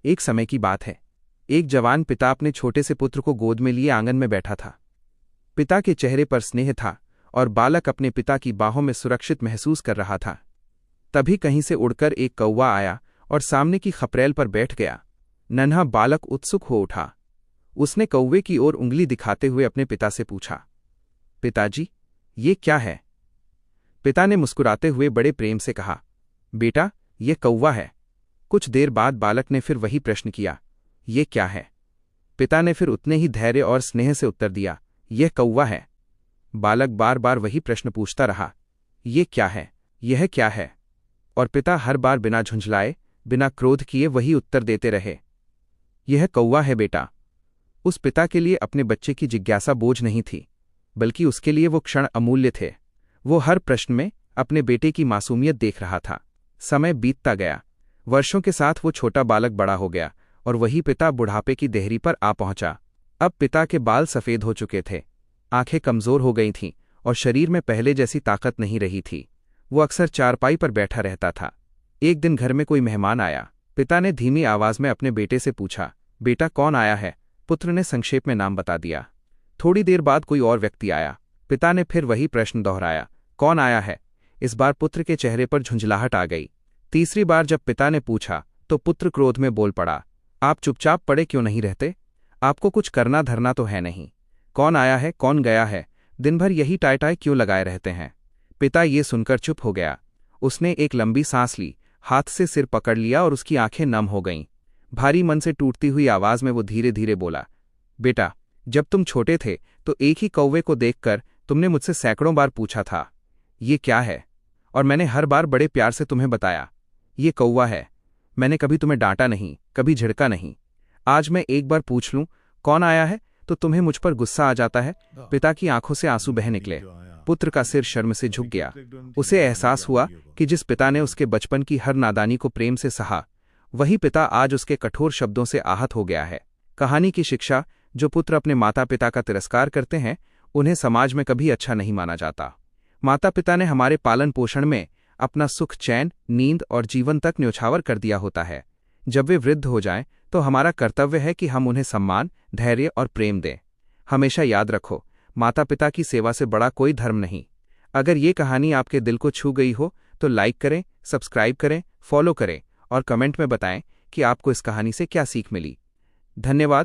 एक समय की बात है। एक जवान पिता अपने छोटे से पुत्र को गोद में लिए आंगन में बैठा था। पिता के चेहरे पर स्नेह था और बालक अपने पिता की बाहों में सुरक्षित महसूस कर रहा था। तभी कहीं से उड़कर एक कौवा आया और सामने की खपरेल पर बैठ गया। नन्हा बालक उत्सुक हो उठा। उसने कौवे की ओर उंगली दिखाते हुए अपने पिता से पूछा, पिताजी, ये क्या है? पिता ने मुस्कुराते हुए बड़े प्रेम से कहा, बेटा, ये कौवा है। कुछ देर बाद बालक ने फिर वही प्रश्न किया, ये क्या है? पिता ने फिर उतने ही धैर्य और स्नेह से उत्तर दिया, यह कौवा है। बालक बार बार वही प्रश्न पूछता रहा, ये क्या है, यह क्या है? और पिता हर बार बिना झुंझलाए, बिना क्रोध किए वही उत्तर देते रहे, यह कौवा है बेटा। उस पिता के लिए अपने बच्चे की जिज्ञासा बोझ नहीं थी, बल्कि उसके लिए वो क्षण अमूल्य थे। वो हर प्रश्न में अपने बेटे की मासूमियत देख रहा था। समय बीतता गया। वर्षों के साथ वो छोटा बालक बड़ा हो गया और वही पिता बुढ़ापे की देहरी पर आ पहुंचा। अब पिता के बाल सफ़ेद हो चुके थे, आंखें कमज़ोर हो गई थीं और शरीर में पहले जैसी ताकत नहीं रही थी। वो अक्सर चारपाई पर बैठा रहता था। एक दिन घर में कोई मेहमान आया। पिता ने धीमी आवाज़ में अपने बेटे से पूछा, बेटा, कौन आया है? पुत्र ने संक्षेप में नाम बता दिया। थोड़ी देर बाद कोई और व्यक्ति आया। पिता ने फिर वही प्रश्न दोहराया, कौन आया है? इस बार पुत्र के चेहरे पर झुंझलाहट आ गई। तीसरी बार जब पिता ने पूछा तो पुत्र क्रोध में बोल पड़ा, आप चुपचाप पड़े क्यों नहीं रहते? आपको कुछ करना धरना तो है नहीं। कौन आया है, कौन गया है? दिन भर यही टाई टाई क्यों लगाए रहते हैं? पिता ये सुनकर चुप हो गया। उसने एक लंबी सांस ली, हाथ से सिर पकड़ लिया और उसकी आंखें नम हो गईं। भारी मन से टूटती हुई आवाज में वो धीरे धीरे बोला, बेटा, जब तुम छोटे थे तो एक ही कौवे को देखकर तुमने मुझसे सैकड़ों बार पूछा था, ये क्या है? और मैंने हर बार बड़े प्यार से तुम्हें बताया, ये कौवा है। मैंने कभी तुम्हें डांटा नहीं, कभी झिड़का नहीं। आज मैं एक बार पूछ लूं, कौन आया है, तो तुम्हें मुझ पर गुस्सा आ जाता है। पिता की आंखों से आंसू बह निकले। पुत्र का सिर शर्म से झुक गया। उसे एहसास हुआ कि जिस पिता ने उसके बचपन की हर नादानी को प्रेम से सहा, वही पिता आज उसके कठोर शब्दों से आहत हो गया है। कहानी की शिक्षा, जो पुत्र अपने माता पिता का तिरस्कार करते हैं, उन्हें समाज में कभी अच्छा नहीं माना जाता। माता पिता ने हमारे पालन पोषण में अपना सुख, चैन, नींद और जीवन तक न्यौछावर कर दिया होता है। जब वे वृद्ध हो जाएं, तो हमारा कर्तव्य है कि हम उन्हें सम्मान, धैर्य और प्रेम दें। हमेशा याद रखो, माता पिता की सेवा से बड़ा कोई धर्म नहीं। अगर ये कहानी आपके दिल को छू गई हो तो लाइक करें, सब्सक्राइब करें, फॉलो करें और कमेंट में बताएं कि आपको इस कहानी से क्या सीख मिली। धन्यवाद।